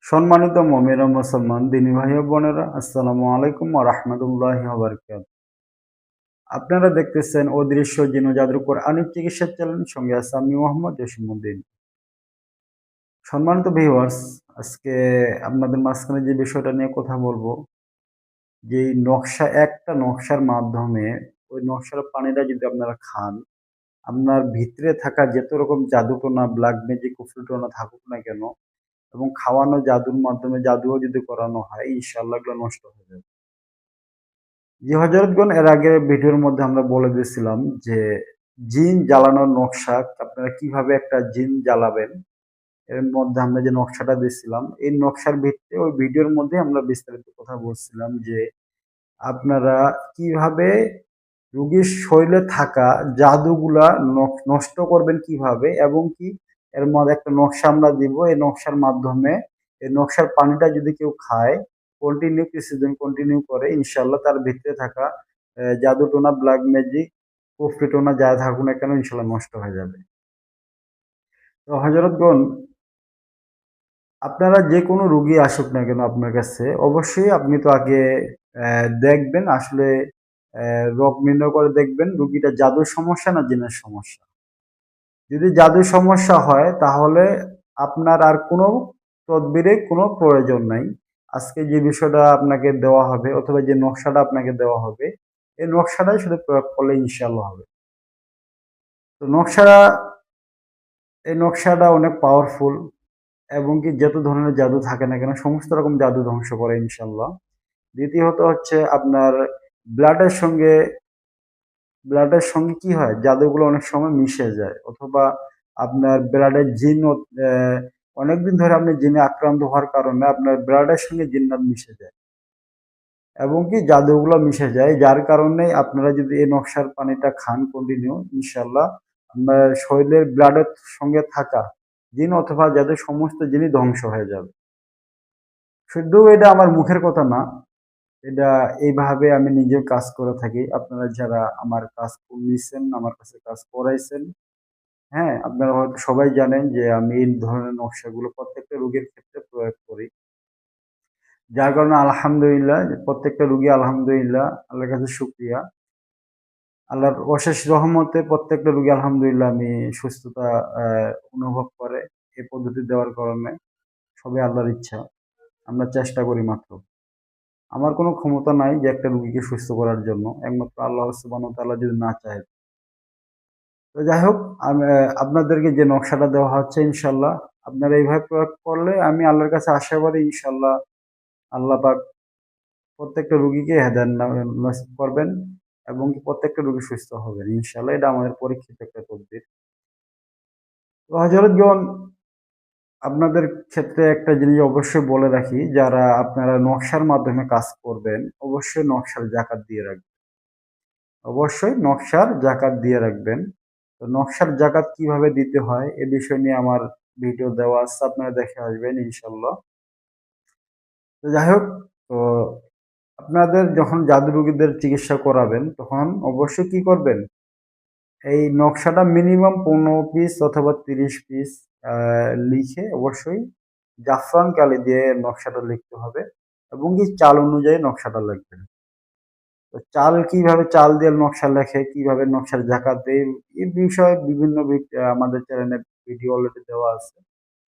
সম্মানিত মুমিন ও মুসলমান দিনী ভাই ও বোনেরা, আসসালামু আলাইকুম ওয়া রাহমাতুল্লাহি ওয়া বারাকাতুহু। আপনারা দেখতেছেন অদৃশ্য জিন ও জাদুর কোরআনিক চিকিৎসা চ্যানেল, সঙ্গে আছে আমি মোহাম্মদ জসিমউদ্দিন। সম্মানিত ভিউয়ার্স, আজকে আপনাদের মাঝখানে যে বিষয়টা নিয়ে কথা বলবো, যে এই একটা নকশার মাধ্যমে ওই নকশার পানিটা যদি আপনারা খান, আপনার ভিতরে থাকা যত রকম জাদুটোনা, ব্ল্যাক ম্যাজিক, কুফরিটোনা থাকুক না কেন, এবং খাওয়ানো জাদুর মাধ্যমে জাদুও যদি করানো হয়, ইনশাআল্লাহ এগুলো নষ্ট হয়ে যাবে। জি হযরতগণ, এর আগের ভিডিওর মধ্যে আমরা বলে দিয়েছিলাম যে জিন জ্বালানোর নকশা, আপনারা কিভাবে একটা জিন জ্বালাবেন। এর মধ্যে আমরা যে নকশাটা দিয়েছিলাম, এই নকশার ভিত্তিতে ওই ভিডিওর মধ্যে আমরা বিস্তারিত কথা বলছিলাম যে আপনারা কিভাবে রোগীর শরীরে থাকা জাদুগুলা নষ্ট করবেন কিভাবে, এবং কি এর মধ্যে একটা নকশা আমরা দিব। এই নকশার মাধ্যমে এই নকশার পানিটা যদি কেউ খায়, কন্টিনিউ কিছুদিন কন্টিনিউ করে, ইনশাল্লাহ তার ভিতরে থাকা জাদু টোনা, ব্ল্যাক ম্যাজিক, কুফরি টোনা যা থাকুক না কেন, ইনশাল্লাহ নষ্ট হয়ে যাবে। তো হযরতগণ, আপনারা যে কোনো রোগী আসুক না কেন আপনার কাছে, অবশ্যই আপনি তো আগে দেখবেন আসলে, রোগ নির্ণয় করে দেখবেন রুগীটা জাদুর সমস্যা না জিনের সমস্যা। যদি জাদুর সমস্যা হয় তাহলে আপনার আর কোনো তদবিরের কোনো প্রয়োজন নাই। আজকে যে বিষয়টা আপনাকে দেওয়া হবে অথবা যে নকশাটা আপনাকে দেওয়া হবে, এই নকশাটাই শুধু প্রয়োগ করলে ইনশাআল্লাহ হবে। তো এই নকশাটা অনেক পাওয়ারফুল, এবং কি যত ধরনের জাদু থাকে না কেন সমস্ত রকম জাদু ধ্বংস করে ইনশাআল্লাহ। দ্বিতীয়ত হচ্ছে আপনার ব্লাডের সঙ্গে ব্লাডের সঙ্গে কি হয়, জাদুগুলো অনেক সময় মিশে যায়, অথবা আপনার ব্লাডের জিন অনেকদিন ধরে আপনি জিনে আক্রান্ত হওয়ার কারণে আপনার ব্লাডের সঙ্গে জিন্নাত মিশে যায়, এবং কি জাদুগুলো মিশে যায়, যার কারণে আপনারা যদি এই নকশার পানিটা খান কন্টিনিউ, ইনশাল্লাহ আপনার শরীরের ব্লাডের সঙ্গে থাকা জিন অথবা যাদের সমস্ত জিনিস ধ্বংস হয়ে যাবে। শুধু এটা আমার মুখের কথা না, এটা এইভাবে আমি নিজেও কাজ করে থাকি। আপনারা যারা আমার কাজ নিছেন, আমার কাছে কাজ করাইছেন, হ্যাঁ, আপনারা হয়তো সবাই জানেন যে আমি এই ধরনের নকশাগুলো প্রত্যেকটা রোগীর ক্ষেত্রে প্রয়োগ করি। যার কারণে আলহামদুলিল্লাহ, যে প্রত্যেকটা রোগী আলহামদুলিল্লাহ, আল্লাহর কাছে শুকরিয়া। আল্লাহর অশেষ রহমতে প্রত্যেকটা রোগী আলহামদুলিল্লাহ আমি সুস্থতা আ অনুভব করে এই পদ্ধতি দেওয়ার কারণে। সবই আল্লাহর ইচ্ছা। আমরা চেষ্টা করি মাত্র। আমার কোনো ক্ষমতা নাই যে একটা রোগীকে সুস্থ করার জন্য। একমাত্র আল্লাহ সুবহানাহু ওয়া তাআলা যদি না চায়। তো যাই হোক, আপনাদেরকে যে নকশাটা দেওয়া হচ্ছে ইনশাল্লাহ আপনারা এইভাবে প্রয়োগ করলে আমি আল্লাহর কাছে আশাবাদী, ইনশাল্লাহ আল্লাহ পাক প্রত্যেকটা রোগীকে হেদায়েত নসিব করবেন, এবং কি প্রত্যেকটা রোগী সুস্থ হবেন ইনশাল্লাহ। এটা আমাদের পরীক্ষিত একটা তদবির। তো হযরতগণ, আপনাদের ক্ষেত্রে একটা জিনিস অবশ্যই বলে রাখি, যারা আপনারা নকশার মাধ্যমে কাজ করবেন, অবশ্যই নকশার জাকাত দিয়ে রাখবেন। অবশ্যই নকশার জাকাত দিয়ে রাখবেন। তো নকশার জাকাত কিভাবে দিতে হয় এ বিষয় নিয়ে আমার ভিডিও দেওয়া আছে, আপনারা দেখে আসবেন ইনশাল্লাহ। তো যাই হোক, তো আপনাদের যখন জাদু রোগীদের চিকিৎসা করাবেন তখন অবশ্যই কি করবেন, এই নকশাটা মিনিমাম 15 পিস অথবা 30 পিস লিখে অবশ্যই জাফরান কালি দিয়ে নকশাটা লিখতে হবে, এবং কি চাল অনুযায়ী নকশাটা লিখবেন। তো চাল দিয়ে নকশা লেখে, কিভাবে নকশার জাকাত দেয়, এই বিষয়ে বিভিন্ন আমাদের চ্যানেলে ভিডিও অলরেডি দেওয়া আছে।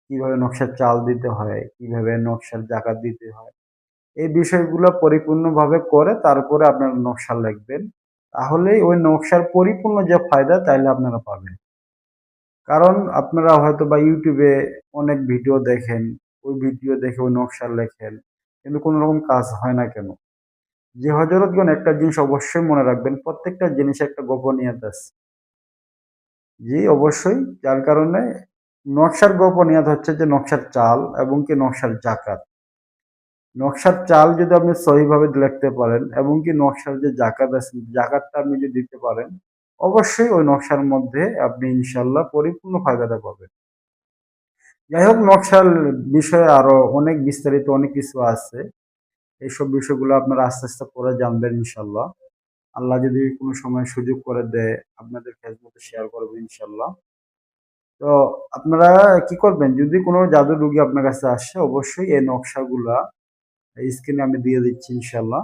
কিভাবে নকশার চাল দিতে হয়, কিভাবে নকশার জাকাত দিতে হয়। এই বিষয়গুলো পরিপূর্ণভাবে করে তারপরে আপনারা নকশা লিখবেন। তাহলেই ওই নকশার পরিপূর্ণ যে ফায়দা তাইলে আপনারা পাবেন। কারণ আপনারা হয়তোবা YouTube এ অনেক ভিডিও দেখেন, ওই ভিডিও দেখে ওই নকশা লেখেন। কিন্তু কোন রকম কাজ হয় না কেন? জি হযরতগণ, একটা জিনিস অবশ্যই মনে রাখবেন, প্রত্যেকটা জিনিসের একটা গোপনীয়তা আছে। জি অবশ্যই। যার কারণে নকশার গোপনীয়তা হচ্ছে যে নকশার চাল এবং কি নকশার জাকাত। নকশার চাল যদি আপনি সহিভাবে লিখতে পারেন, এবং কি নকশার যে জাকাত আছে, জাকাতটা আপনি যদি দিতে পারেন, অবশ্যই ওই নকশার মধ্যে আপনি ইনশাআল্লাহ পরিপূর্ণ ফায়দাটা পাবেন। যাই হোক, নকশার বিষয়ে আরো অনেক বিস্তারিত অনেক কিছু আছে। এইসব বিষয়গুলো আপনারা আস্তে, আস্তে পরে জানবেন ইনশাআল্লাহ। আল্লাহ যদি কোনো সময় সুযোগ করে দেয়, আপনাদের খেদমতে শেয়ার করব ইনশাআল্লাহ। তো আপনারা কি করবেন, যদি কোনো জাদুর রোগী আপনার কাছে আসে অবশ্যই এই নকশাগুলা স্ক্রিনে আমি দিয়ে দিচ্ছি ইনশাল্লাহ।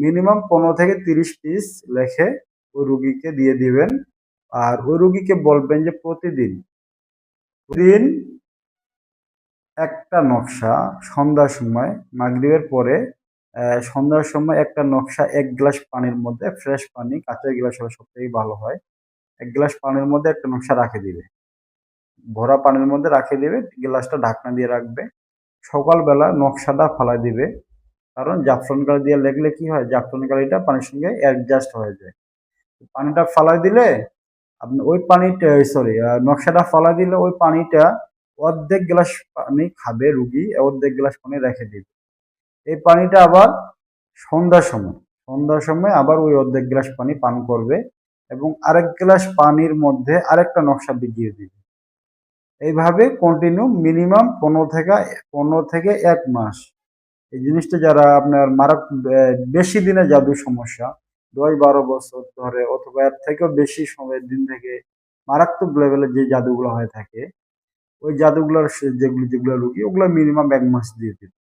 মিনিমাম 15 থেকে 30 পিস লেখে ওই রুগীকে দিয়ে দিবেন। আর ওই রুগীকে বলবেন যে প্রতিদিন দিন একটা নকশা সন্ধ্যার সময় মাগরিবের পরে সন্ধ্যার সময় একটা নকশা 1 গ্লাস পানির মধ্যে, ফ্রেশ পানি, কাঁচের গ্লাস হলে সবথেকে ভালো হয়। 1 গ্লাস পানির মধ্যে একটা নকশা রাখে দিবে। ভরা পানির মধ্যে রাখে দিবে, গ্লাসটা ঢাকনা দিয়ে রাখবে। সকালবেলা নকশাটা ফালায় দিবে। কারণ জাফরান কালি দিয়ে লেখলে কি হয়, জাফরান কালিটা পানির সঙ্গে অ্যাডজাস্ট হয়ে যায়। পানিটা ফালায় দিলে আপনি ওই পানিটা, সরি, নকশাটা ফালায় দিলে ওই পানিটা অর্ধেক গ্লাস পানি খাবে রুগী, অর্ধেক গ্লাস পানি রেখে দিবে। এই পানিটা আবার সন্ধ্যার সময় সন্ধ্যার সময় আবার ওই অর্ধেক গ্লাস পানি পান করবে এবং আরেক গ্লাস পানির মধ্যে আরেকটা নকশা ভিজিয়ে দিবে। এইভাবে কন্টিনিউ মিনিমাম 15 থেকে 1 মাস। এই জিনিসটা যারা আপনার বেশি দিনে জাদু সমস্যা, 10-12 বছর ধরে অথবা এর থেকেও বেশি সময়ের দিন থেকে মারাত্মক লেভেলের যে জাদুগুলো হয়ে থাকে, ওই জাদুগুলোর যেগুলো যেগুলো রুগী, ওগুলো মিনিমাম 1 মাস দিয়ে দিবে।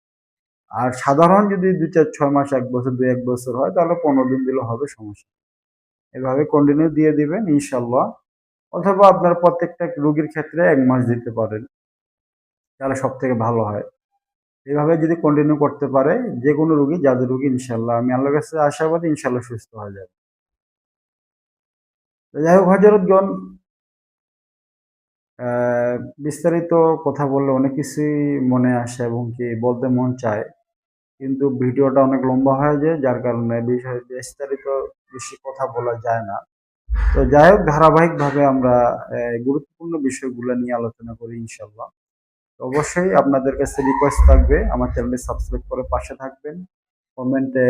আর সাধারণ যদি 2-4-6 মাস, 1 বছর, 2-1 বছর হয় তাহলে 15 দিন দিলে হবে, সমস্যা নেই। এভাবে কন্টিনিউ দিয়ে দিবেন ইনশাল্লাহ। অথবা আপনার প্রত্যেকটা রোগীর ক্ষেত্রে 1 মাস দিতে পারেন, তাহলে সব থেকে ভালো হয়। এভাবে যদি কন্টিনিউ করতে পারে যে কোনো রোগী, জাদু রোগী, ইনশাল্লাহ আমি আল্লাহর কাছে আশাবাদী ইনশাল্লাহ সুস্থ হয়ে যাবে। তো যাই হোক হযরতগণ, বিস্তারিত কথা বললে অনেক কিছুই মনে আসে এবং কি বলতে মন চায়, কিন্তু ভিডিওটা অনেক লম্বা হয়ে যায়, যার কারণে বিষয়ে বিস্তারিত বেশি কথা বলা যায় না। তো যাই হোক, ধারাবাহিকভাবে আমরা গুরুত্বপূর্ণ বিষয়গুলো নিয়ে আলোচনা করি ইনশাল্লাহ। তো অবশ্যই আপনাদের কাছে রিকোয়েস্ট থাকবে আমার চ্যানেলটি সাবস্ক্রাইব করে পাশে থাকবেন, কমেন্টে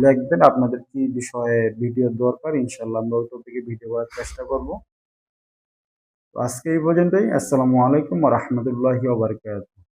লিখবেন আপনাদের কি বিষয়ে ভিডিও দরকার, ইনশাল্লাহ আমরা ওই টপিকে ভিডিও করার চেষ্টা করব। তো আজকে এই পর্যন্তই। আসসালামু আলাইকুম ওয়া রাহমাতুল্লাহি ওয়া বারাকাতুহু।